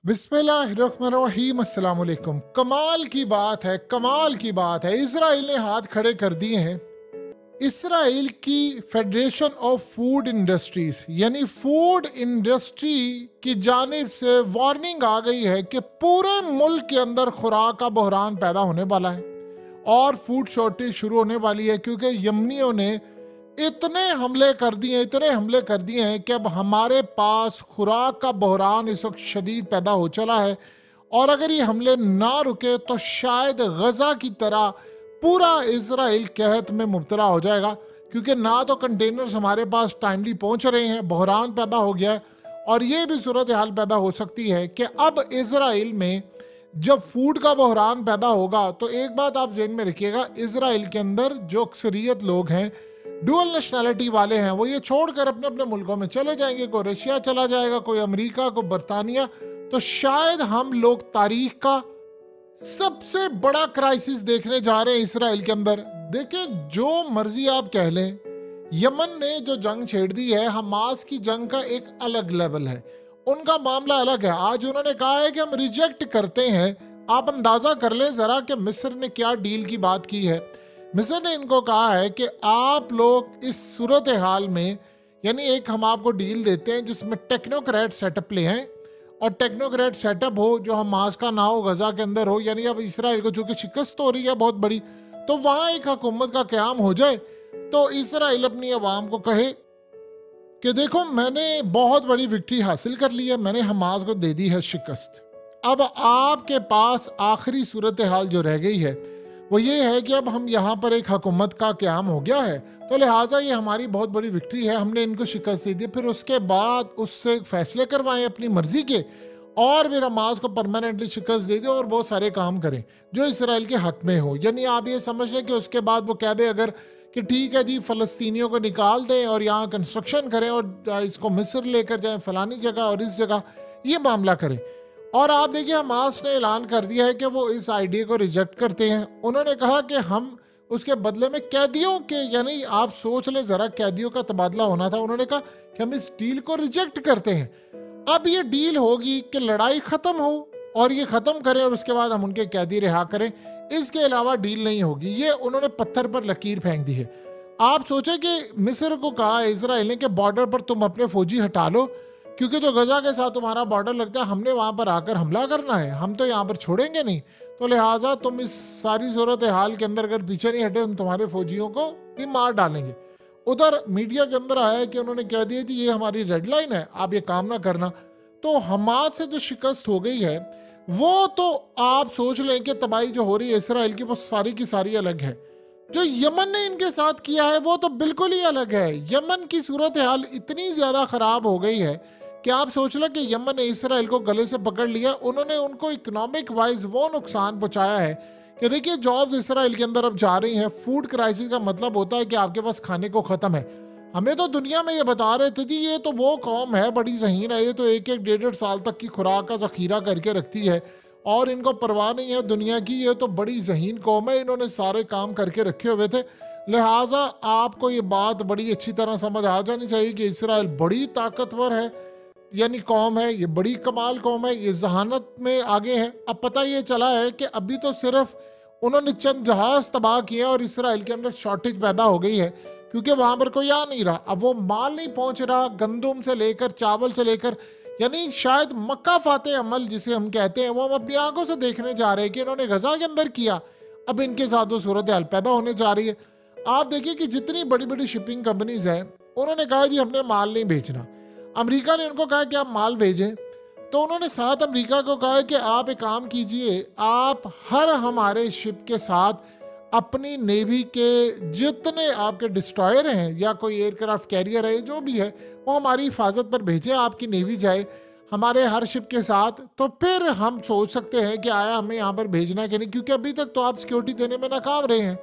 बिस्मिल्लाहिर्रहमानिर्रहीम अस्सलाम वालेकुम। कमाल की बात है, कमाल की बात है। इसराइल ने हाथ खड़े कर दिए हैं। इसराइल की फेडरेशन ऑफ फूड इंडस्ट्रीज यानी फूड इंडस्ट्री की जानिब से वार्निंग आ गई है कि पूरे मुल्क के अंदर खुराक का बहरान पैदा होने वाला है और फूड शॉर्टेज शुरू होने वाली है, क्योंकि यमनियों ने इतने हमले कर दिए हैं कि अब हमारे पास खुराक का बहरान इस वक्त शदीद पैदा हो चला है। और अगर ये हमले ना रुके तो शायद गजा की तरह पूरा इसराइल कहत में मुब्तला हो जाएगा, क्योंकि ना तो कंटेनर्स हमारे पास टाइमली पहुंच रहे हैं, बहरान पैदा हो गया है। और ये भी सूरत हाल पैदा हो सकती है कि अब इसराइल में जब फूड का बहरान पैदा होगा तो एक बात आप ज़हन में रखिएगा, इसराइल के अंदर जो अक्सरियत लोग हैं, डुअल नेशनैलिटी वाले हैं, वो ये छोड़कर अपने अपने मुल्कों में चले जाएंगे। कोई रशिया चला जाएगा, कोई अमेरिका, कोई बरतानिया। तो शायद हम लोग तारीख का सबसे बड़ा क्राइसिस देखने जा रहे हैं इसराइल के अंदर। देखिए, जो मर्जी आप कह लें, यमन ने जो जंग छेड़ दी है, हमास की जंग का एक अलग लेवल है, उनका मामला अलग है। आज उन्होंने कहा है कि हम रिजेक्ट करते हैं। आप अंदाजा कर लें जरा कि मिस्र ने क्या डील की बात की है। मिस्र ने इनको कहा है कि आप लोग इस सूरत हाल में, यानी एक हम आपको डील देते हैं जिसमें टेक्नोक्रेट सेटअप ले हैं, और टेक्नोक्रेट सेटअप हो जो हमास का ना हो, गजा के अंदर हो। यानी अब इसराइल को जो कि शिकस्त हो रही है बहुत बड़ी, तो वहाँ एक हुकूमत का क़याम हो जाए, तो इसराइल अपनी आवाम को कहे कि देखो, मैंने बहुत बड़ी विक्ट्री हासिल कर ली है, मैंने हमास को दे दी है शिकस्त। अब आपके पास आखिरी सूरत हाल जो रह गई है वो ये है कि अब हम यहाँ पर एक हुकूमत का क़याम हो गया है, तो लिहाजा ये हमारी बहुत बड़ी विक्ट्री है, हमने इनको शिकस्त दे दी। फिर उसके बाद उससे फैसले करवाएं अपनी मर्जी के, और फिर हमास को परमानेंटली शिकस्त दे दें और बहुत सारे काम करें जो इसराइल के हक में हो। यानी आप ये समझ लें कि उसके बाद वो कह दे अगर कि ठीक है जी, फ़लस्तीनियों को निकाल दें और यहाँ कंस्ट्रक्शन करें और इसको मिस्र लेकर जाएं, फलानी जगह और इस जगह, ये मामला करें। और आप देखिए, हमास ने ऐलान कर दिया है कि वो इस आइडिया को रिजेक्ट करते हैं। उन्होंने कहा कि हम उसके बदले में कैदियों के, यानी आप सोच लें ज़रा, कैदियों का तबादला होना था। उन्होंने कहा कि हम इस डील को रिजेक्ट करते हैं। अब ये डील होगी कि लड़ाई ख़त्म हो और ये ख़त्म करें और उसके बाद हम उनके कैदी रिहा करें, इसके अलावा डील नहीं होगी। ये उन्होंने पत्थर पर लकीर फेंक दी है। आप सोचें कि मिस्र को कहा इसराइल ने कि बॉर्डर पर तुम अपने फौजी हटा लो, क्योंकि जो गजा के साथ तुम्हारा बॉर्डर लगता है, हमने वहाँ पर आकर हमला करना है, हम तो यहाँ पर छोड़ेंगे नहीं। तो लिहाजा तुम इस सारी सूरत हाल के अंदर अगर पीछे नहीं हटे, हम तुम्हारे फौजियों को भी मार डालेंगे। उधर मीडिया के अंदर आया है कि उन्होंने कह दिया कि ये हमारी रेड लाइन है, आप ये काम ना करना। तो हमास से जो शिकस्त हो गई है वो तो आप सोच लें कि तबाही जो हो रही है इसराइल की, वो सारी की सारी अलग है। जो यमन ने इनके साथ किया है वो तो बिल्कुल ही अलग है। यमन की सूरत हाल इतनी ज़्यादा ख़राब हो गई है कि आप सोच लें कि यमन ने इसराइल को गले से पकड़ लिया। उन्होंने उनको इकोनॉमिक वाइज वो नुकसान पहुंचाया है कि देखिए, जॉब्स इसराइल के अंदर अब जा रही हैं। फूड क्राइसिस का मतलब होता है कि आपके पास खाने को ख़त्म है। हमें तो दुनिया में ये बता रहे थे जी, ये तो वो कौम है बड़ी ज़हीन है, ये तो एक एक डेढ़ साल तक की खुराक का ज़ख़ीरा करके रखती है और इनको परवाह नहीं है दुनिया की, ये तो बड़ी ज़हीन कौम है, इन्होंने सारे काम करके रखे हुए थे। लिहाजा आपको ये बात बड़ी अच्छी तरह समझ आ जानी चाहिए कि इसराइल बड़ी ताकतवर है, यानी कौम है, ये बड़ी कमाल कौम है, ये जहानत में आगे है। अब पता ये चला है कि अभी तो सिर्फ उन्होंने चंद जहाज़ तबाह किए और इसराइल के अंदर शॉर्टेज पैदा हो गई है, क्योंकि वहाँ पर कोई आ नहीं रहा। अब वो माल नहीं पहुँच रहा, गंदम से लेकर चावल से लेकर, यानी शायद मक्का फाते अमल जिसे हम कहते हैं, वो हम अपनी आंखों से देखने जा रहे हैं कि इन्होंने गजा के अंदर किया। अब इनके साथ वो सूरत हाल पैदा होने जा रही है। आप देखिए कि जितनी बड़ी बड़ी शिपिंग कंपनीज हैं, उन्होंने कहा जी हमने माल नहीं बेचना। अमेरिका ने उनको कहा कि आप माल भेजें, तो उन्होंने साथ अमेरिका को कहा कि आप एक काम कीजिए, आप हर हमारे शिप के साथ अपनी नेवी के जितने आपके डिस्ट्रॉयर हैं या कोई एयरक्राफ्ट कैरियर है, जो भी है, वो हमारी हिफाजत पर भेजें। आपकी नेवी जाए हमारे हर शिप के साथ, तो फिर हम सोच सकते हैं कि आया हमें यहाँ पर भेजना है कि नहीं, क्योंकि अभी तक तो आप सिक्योरिटी देने में नाकाम रहे हैं।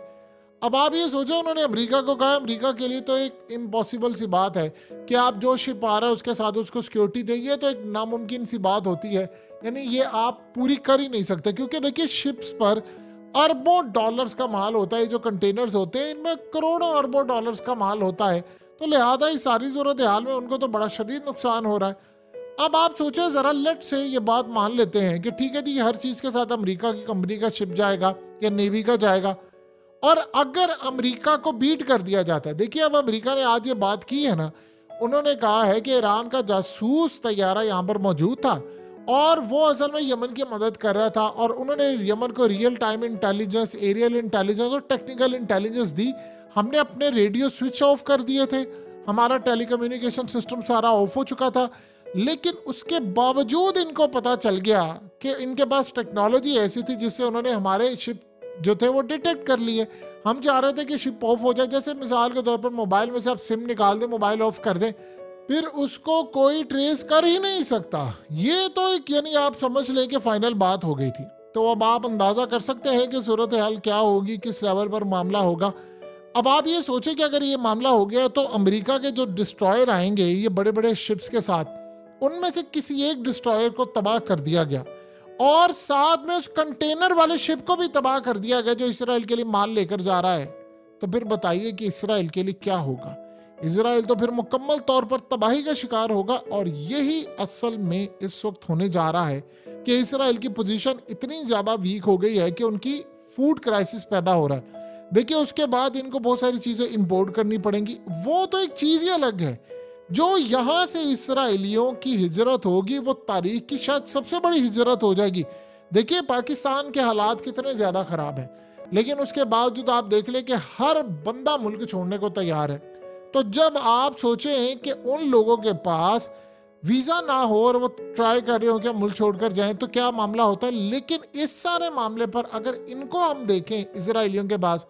अब आप ये सोचो, उन्होंने अमेरिका को कहा, अमेरिका के लिए तो एक इम्पॉसिबल सी बात है कि आप जो शिप आ रहा है उसके साथ उसको सिक्योरिटी देंगे, तो एक नामुमकिन सी बात होती है। यानी ये आप पूरी कर ही नहीं सकते, क्योंकि देखिए शिप्स पर अरबों डॉलर्स का माल होता है। जो कंटेनर्स होते हैं इनमें करोड़ों अरबों डॉलर्स का माल होता है, तो लिहाजा इस सारी सूरत हाल में उनको तो बड़ा शदीद नुकसान हो रहा है। अब आप सोचे जरा, लेट से ये बात मान लेते हैं कि ठीक है जी, हर चीज के साथ अमेरिका की कंपनी का शिप जाएगा या नेवी का जाएगा, और अगर अमेरिका को बीट कर दिया जाता है। देखिए, अब अमेरिका ने आज ये बात की है ना, उन्होंने कहा है कि ईरान का जासूस तैयारा यहाँ पर मौजूद था और वो असल में यमन की मदद कर रहा था, और उन्होंने यमन को real time intelligence, aerial intelligence और टेक्निकल इंटेलिजेंस दी। हमने अपने रेडियो स्विच ऑफ कर दिए थे, हमारा टेलीकम्युनिकेशन सिस्टम सारा ऑफ हो चुका था, लेकिन उसके बावजूद इनको पता चल गया कि इनके पास टेक्नोलॉजी ऐसी थी जिससे उन्होंने हमारे शिप जो थे वो डिटेक्ट कर लिए। हम चाह रहे थे कि शिप ऑफ हो जाए, जैसे मिसाल के तौर पर मोबाइल में से आप सिम निकाल दें, मोबाइल ऑफ कर दें, फिर उसको कोई ट्रेस कर ही नहीं सकता। ये तो एक, यानी आप समझ लें कि फाइनल बात हो गई थी। तो अब आप अंदाजा कर सकते हैं कि सूरत हाल क्या होगी, किस लेवल पर मामला होगा। अब आप ये सोचें कि अगर ये मामला हो गया तो अमेरिका के जो डिस्ट्रॉयर आएंगे ये बड़े बड़े शिप्स के साथ, उनमें से किसी एक डिस्ट्रॉयर को तबाह कर दिया गया और साथ में उस कंटेनर वाले शिप को भी तबाह कर दिया गया जो इसराइल के लिए माल लेकर जा रहा है, तो फिर बताइए कि इसराइल के लिए क्या होगा। इसराइल तो फिर मुकम्मल तौर पर तबाही का शिकार होगा। और यही असल में इस वक्त होने जा रहा है कि इसराइल की पोजीशन इतनी ज़्यादा वीक हो गई है कि उनकी फूड क्राइसिस पैदा हो रहा है। देखिए, उसके बाद इनको बहुत सारी चीज़ें इंपोर्ट करनी पड़ेंगी, वो तो एक चीज़ ही अलग है। जो यहाँ से इसराइलियों की हिजरत होगी वो तारीख की शायद सबसे बड़ी हिजरत हो जाएगी। देखिए, पाकिस्तान के हालात कितने ज़्यादा ख़राब हैं, लेकिन उसके बावजूद आप देख लें कि हर बंदा मुल्क छोड़ने को तैयार है। तो जब आप सोचें कि उन लोगों के पास वीज़ा ना हो और वो ट्राई कर रहे हो कि मुल्क छोड़कर जाएं, तो क्या मामला होता है। लेकिन इस सारे मामले पर अगर इनको हम देखें, इसराइलियों के पास,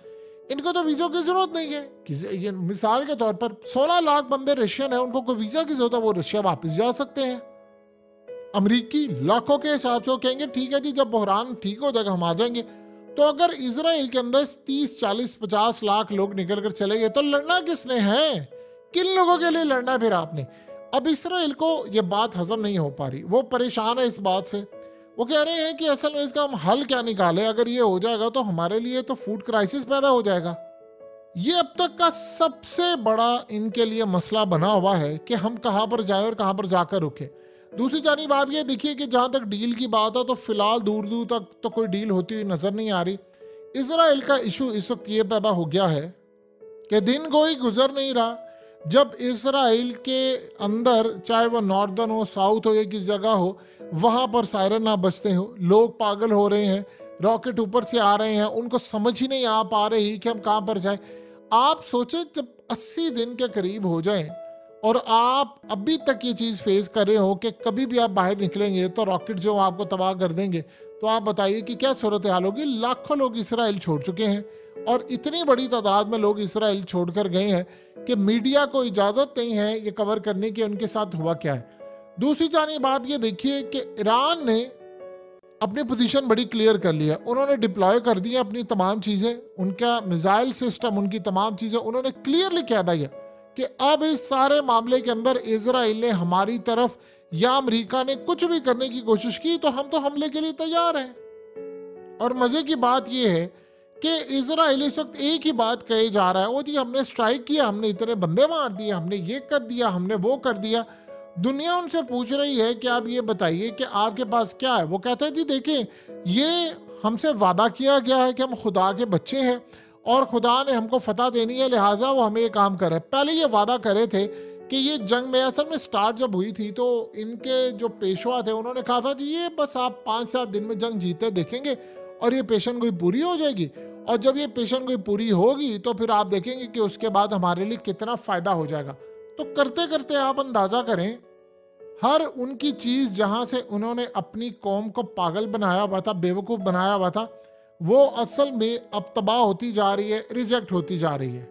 इनको तो वीज़ा की जरूरत नहीं है। ये मिसाल के तौर पर 16 लाख बंदे रशियन है, उनको कोई वीज़ा की जरूरत है, वो रशिया वापस जा सकते हैं। अमरीकी लाखों के हिसाब से वो कहेंगे ठीक है जी, जब बहरान ठीक हो जाएगा हम आ जाएंगे। तो अगर इसराइल के अंदर 30, 40, 50 लाख लोग निकल कर चले गए तो लड़ना किसने है? किन लोगों के लिए लड़ना है फिर आपने? अब इसराइल को ये बात हजम नहीं हो पा रही, वो परेशान है इस बात से। वो कह रहे हैं कि असल में इसका हम हल क्या निकालें, अगर ये हो जाएगा तो हमारे लिए तो फूड क्राइसिस पैदा हो जाएगा। ये अब तक का सबसे बड़ा इनके लिए मसला बना हुआ है कि हम कहाँ पर जाएं और कहाँ पर जाकर रुके। दूसरी जानिब आप ये देखिए कि जहाँ तक डील की बात है तो फिलहाल दूर दूर तक तो कोई डील होती हुई नजर नहीं आ रही। इसराइल का इशू इस वक्त ये पैदा हो गया है कि दिन कोई गुजर नहीं रहा जब इसराइल के अंदर, चाहे वो नॉर्दर्न हो, साउथ हो या किस जगह हो, वहाँ पर सायरन ना बजते हो, लोग पागल हो रहे हैं, रॉकेट ऊपर से आ रहे हैं, उनको समझ ही नहीं आ पा रही कि हम कहाँ पर जाएं। आप सोचें, जब 80 दिन के करीब हो जाएं और आप अभी तक ये चीज़ फेस कर रहे हो कि कभी भी आप बाहर निकलेंगे तो रॉकेट जो आपको तबाह कर देंगे, तो आप बताइए कि क्या सूरत हाल होगी। लाखों लोग इसराइल छोड़ चुके हैं और इतनी बड़ी तादाद में लोग इसराइल छोड़कर गए हैं कि मीडिया को इजाज़त नहीं है ये कवर करने की उनके साथ हुआ क्या है। दूसरी जानिब आप ये देखिए कि ईरान ने अपनी पोजीशन बड़ी क्लियर कर ली है, उन्होंने डिप्लॉय कर दी है अपनी तमाम चीज़ें, उनका मिसाइल सिस्टम, उनकी तमाम चीज़ें उन्होंने क्लियरली कह दिया कि अब इस सारे मामले के अंदर इजराइल ने हमारी तरफ या अमेरिका ने कुछ भी करने की कोशिश की तो हम तो हमले के लिए तैयार हैं। और मज़े की बात यह है कि इजराइल इस वक्त एक ही बात कहे जा रहा है, वो जी हमने स्ट्राइक किया, हमने इतने बंदे मार दिए, हमने ये कर दिया, हमने वो कर दिया। दुनिया उनसे पूछ रही है कि आप ये बताइए कि आपके पास क्या है। वो कहते हैं जी देखें, ये हमसे वादा किया गया है कि हम खुदा के बच्चे हैं और खुदा ने हमको फतह देनी है, लिहाजा वो हमें ये काम कर रहे हैं। पहले ये वादा करे थे कि ये जंग में असल में स्टार्ट जब हुई थी तो इनके जो पेशवा थे उन्होंने कहा था जी ये बस आप 5-7 दिन में जंग जीते देखेंगे और ये पेशन गोई पूरी हो जाएगी, और जब ये पेशन गोई पूरी होगी तो फिर आप देखेंगे कि उसके बाद हमारे लिए कितना फ़ायदा हो जाएगा। तो करते करते आप अंदाज़ा करें, हर उनकी चीज़ जहाँ से उन्होंने अपनी कौम को पागल बनाया हुआ था, बेवकूफ़ बनाया हुआ था, वो असल में अब तबाह होती जा रही है, रिजेक्ट होती जा रही है।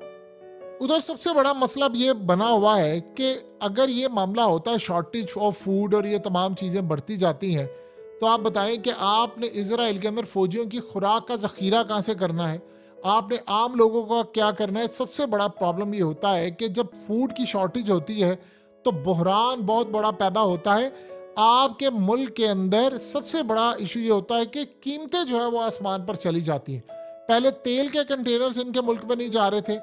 उधर सबसे बड़ा मसला ये बना हुआ है कि अगर ये मामला होता है शॉर्टेज ऑफ फूड और ये तमाम चीज़ें बढ़ती जाती हैं, तो आप बताएं कि आपने इजराइल के अंदर फ़ौजियों की खुराक का ज़ख़ीरा कहाँ से करना है, आपने आम लोगों का क्या करना है। सबसे बड़ा प्रॉब्लम ये होता है कि जब फूड की शॉर्टेज होती है तो बहरान बहुत बड़ा पैदा होता है। आपके मुल्क के अंदर सबसे बड़ा इशू ये होता है कि कीमतें जो है वो आसमान पर चली जाती हैं। पहले तेल के कंटेनर्स इनके मुल्क में नहीं जा रहे थे,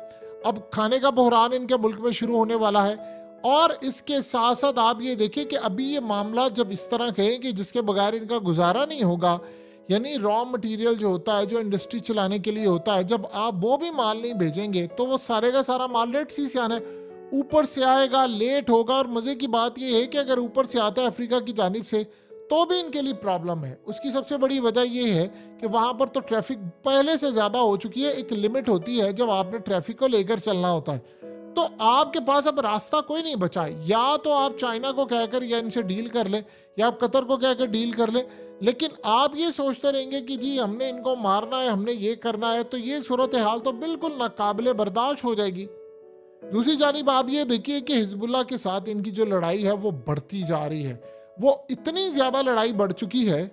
अब खाने का बहरान इनके मुल्क में शुरू होने वाला है और इसके साथ साथ आप ये देखिए कि अभी ये मामला जब इस तरह के हैं कि जिसके बगैर इनका गुजारा नहीं होगा, यानी रॉ मटेरियल जो होता है, जो इंडस्ट्री चलाने के लिए होता है, जब आप वो भी माल नहीं भेजेंगे तो वो सारे का सारा माल रेड सी से आना है, ऊपर से आएगा, लेट होगा। और मज़े की बात ये है कि अगर ऊपर से आता है अफ्रीका की जानिब से तो भी इनके लिए प्रॉब्लम है। उसकी सबसे बड़ी वजह ये है कि वहाँ पर तो ट्रैफिक पहले से ज़्यादा हो चुकी है। एक लिमिट होती है जब आपने ट्रैफिक को लेकर चलना होता है, तो आपके पास अब रास्ता कोई नहीं बचा है। या तो आप चाइना को कहकर या इनसे डील कर लें, या आप कतर को कहकर डील कर लें, लेकिन आप ये सोचते रहेंगे कि जी हमने इनको मारना है, हमने ये करना है, तो ये सूरत हाल तो बिल्कुल नाकाबिले बर्दाश्त हो जाएगी। दूसरी जानिब आप ये देखिए कि हिजबुल्लाह के साथ इनकी जो लड़ाई है वो बढ़ती जा रही है। वो इतनी ज़्यादा लड़ाई बढ़ चुकी है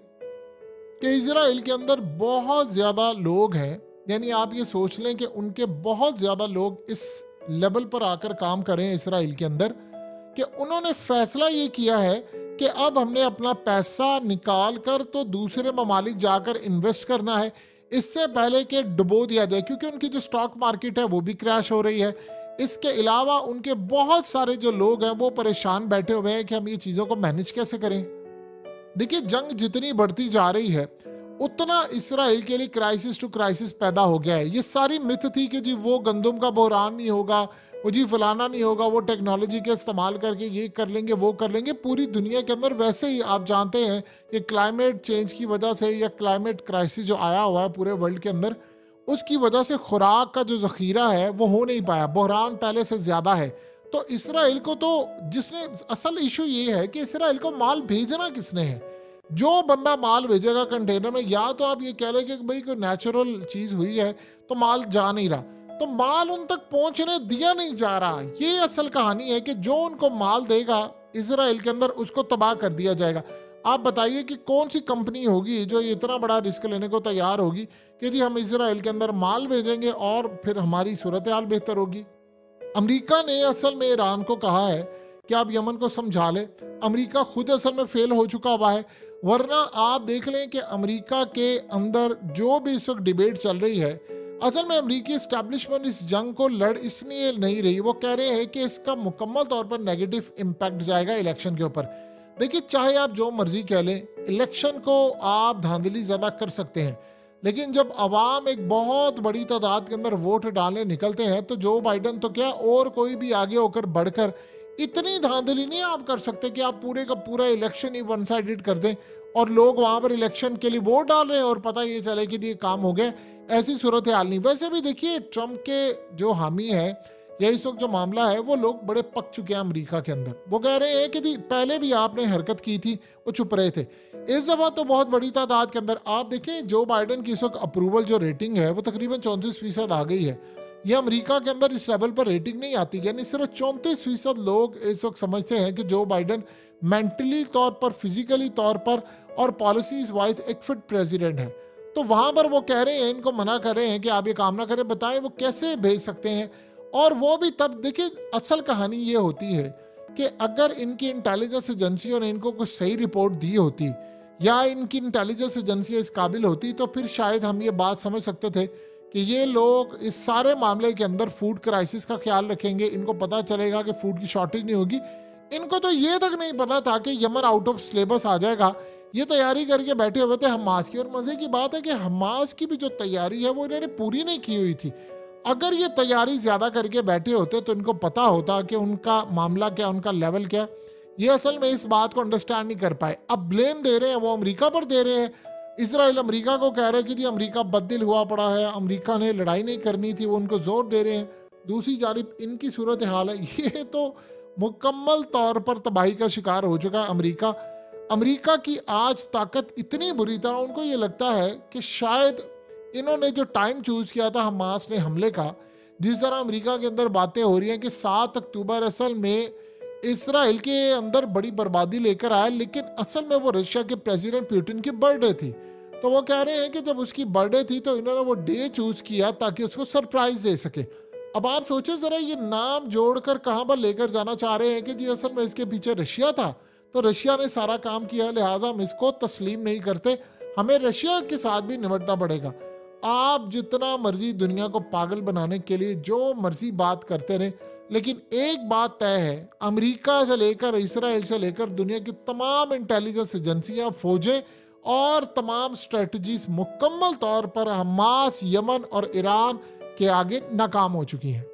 कि इजराइल के अंदर बहुत ज़्यादा लोग हैं, यानी आप ये सोच लें कि उनके बहुत ज़्यादा लोग इस लेवल पर आकर काम करें इजराइल के अंदर कि उन्होंने फैसला ये किया है कि अब हमने अपना पैसा निकाल कर तो दूसरे ममालिक जाकर इन्वेस्ट करना है, इससे पहले कि डुबो दिया जाए, क्योंकि उनकी जो स्टॉक मार्केट है वो भी क्रैश हो रही है। इसके अलावा उनके बहुत सारे जो लोग हैं वो परेशान बैठे हुए हैं कि हम ये चीज़ों को मैनेज कैसे करें। देखिए, जंग जितनी बढ़ती जा रही है उतना इसराइल के लिए क्राइसिस टू क्राइसिस पैदा हो गया है। ये सारी मिथ थी कि जी वो गंदम का बहरान नहीं होगा, वो जी फलाना नहीं होगा, वो टेक्नोलॉजी के इस्तेमाल करके ये कर लेंगे वो कर लेंगे। पूरी दुनिया के अंदर वैसे ही आप जानते हैं कि क्लाइमेट चेंज की वजह से या क्लाइमेट क्राइसिस जो आया हुआ है पूरे वर्ल्ड के अंदर, उसकी वजह से खुराक का जो ज़ख़ीरा है वो हो नहीं पाया, बहरान पहले से ज़्यादा है। तो इसराइल को तो जिसने असल इशू ये है कि इसराइल को माल भेजना किसने है। जो बंदा माल भेजेगा कंटेनर में, या तो आप ये कह लें कि भाई कोई नेचुरल चीज़ हुई है तो माल जा नहीं रहा, तो माल उन तक पहुंचने दिया नहीं जा रहा। ये असल कहानी है कि जो उनको माल देगा इसराइल के अंदर उसको तबाह कर दिया जाएगा। आप बताइए कि कौन सी कंपनी होगी जो इतना बड़ा रिस्क लेने को तैयार होगी कि जी हम इसराइल के अंदर माल भेजेंगे और फिर हमारी सूरत हाल बेहतर होगी। अमेरिका ने असल में ईरान को कहा है कि आप यमन को समझा लें। अमेरिका खुद असल में फेल हो चुका हुआ है, वरना आप देख लें कि अमेरिका के अंदर जो भी इस वक्त डिबेट चल रही है, असल में अमेरिकी इस्टेब्लिशमेंट इस जंग को लड़ इसलिए नहीं रही। वो कह रहे हैं कि इसका मुकम्मल तौर पर नेगेटिव इम्पैक्ट जाएगा इलेक्शन के ऊपर। देखिए, चाहे आप जो मर्जी कह लें, इलेक्शन को आप धांधली ज़्यादा कर सकते हैं, लेकिन जब अवाम एक बहुत बड़ी तादाद के अंदर वोट डालने निकलते हैं तो जो बाइडन तो क्या और कोई भी आगे होकर बढ़कर इतनी धांधली नहीं आप कर सकते कि आप पूरे का पूरा इलेक्शन ही वन साइडेड कर दें और लोग वहाँ पर इलेक्शन के लिए वोट डाल रहे हैं और पता ये चले कि ये काम हो गया। ऐसी सूरत हाल नहीं। वैसे भी देखिए, ट्रम्प के जो हामी है या इस वक्त जो मामला है वो लोग बड़े पक चुके हैं अमेरिका के अंदर। वो कह रहे हैं कि जी पहले भी आपने हरकत की थी, वो चुप रहे थे। इस दफ़ा तो बहुत बड़ी तादाद के अंदर आप देखें जो बाइडन की इस वक्त अप्रूवल जो रेटिंग है वो तकरीबन 34% आ गई है। ये अमेरिका के अंदर इस लेवल पर रेटिंग नहीं आती, यानी सिर्फ 34% लोग इस वक्त समझते हैं कि जो बाइडन मेंटली तौर पर, फिजिकली तौर पर और पॉलिसीज वाइज एक फिट प्रेसिडेंट है। तो वहाँ पर वो कह रहे हैं, इनको मना कर रहे हैं कि आप ये काम ना करें, बताएं वो कैसे भेज सकते हैं। और वो भी तब देखिए, असल कहानी ये होती है कि अगर इनकी इंटेलिजेंस एजेंसियों ने इनको कुछ सही रिपोर्ट दी होती या इनकी इंटेलिजेंस एजेंसियाँ इस काबिल होती तो फिर शायद हम ये बात समझ सकते थे कि ये लोग इस सारे मामले के अंदर फूड क्राइसिस का ख्याल रखेंगे। इनको पता चलेगा कि फूड की शॉर्टेज नहीं होगी। इनको तो ये तक नहीं पता था कि यमन आउट ऑफ सिलेबस आ जाएगा। ये तैयारी करके बैठे हुए थे हमास की। और मज़े की बात है कि हमास की भी जो तैयारी है वो इन्होंने पूरी नहीं की हुई थी। अगर ये तैयारी ज़्यादा करके बैठे होते तो इनको पता होता कि उनका मामला क्या, उनका लेवल क्या। ये असल में इस बात को अंडरस्टैंड नहीं कर पाए। अब ब्लेम दे रहे हैं वो अमेरिका पर दे रहे हैं। इसराइल अमेरिका को कह रहे हैं कि जी अमेरिका बददिल हुआ पड़ा है, अमेरिका ने लड़ाई नहीं करनी थी, वो उनको जोर दे रहे हैं। दूसरी जानिब इनकी सूरत हाल है, ये तो मुकम्मल तौर पर तबाही का शिकार हो चुका है अमेरिका। अमेरिका की आज ताकत इतनी बुरी तरह, उनको ये लगता है कि शायद इन्होंने जो टाइम चूज़ किया था हमास ने हमले का, जिस तरह अमेरिका के अंदर बातें हो रही हैं कि 7 अक्टूबर असल में इसराइल के अंदर बड़ी बर्बादी लेकर आया, लेकिन असल में वो रशिया के प्रेसिडेंट पुतिन की बर्थडे थी। तो वो कह रहे हैं कि जब उसकी बर्थडे थी तो इन्होंने वो डे चूज़ किया ताकि उसको सरप्राइज दे सके। अब आप सोचें ज़रा, ये नाम जोड़कर कहाँ पर लेकर जाना चाह रहे हैं कि जी असल में इसके पीछे रशिया था, तो रशिया ने सारा काम किया, लिहाजा हम इसको तस्लीम नहीं करते, हमें रशिया के साथ भी निपटना पड़ेगा। आप जितना मर्जी दुनिया को पागल बनाने के लिए जो मर्जी बात करते रहे, लेकिन एक बात तय है, अमेरिका से लेकर इसराइल से लेकर दुनिया की तमाम इंटेलिजेंस एजेंसियां, फौजें और तमाम स्ट्रेटजीज मुकम्मल तौर पर हमास, यमन और ईरान के आगे नाकाम हो चुकी हैं।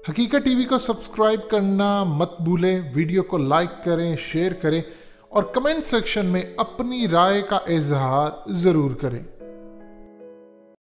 हकीकत टीवी को सब्सक्राइब करना मत भूलें, वीडियो को लाइक करें, शेयर करें और कमेंट सेक्शन में अपनी राय का इजहार ज़रूर करें।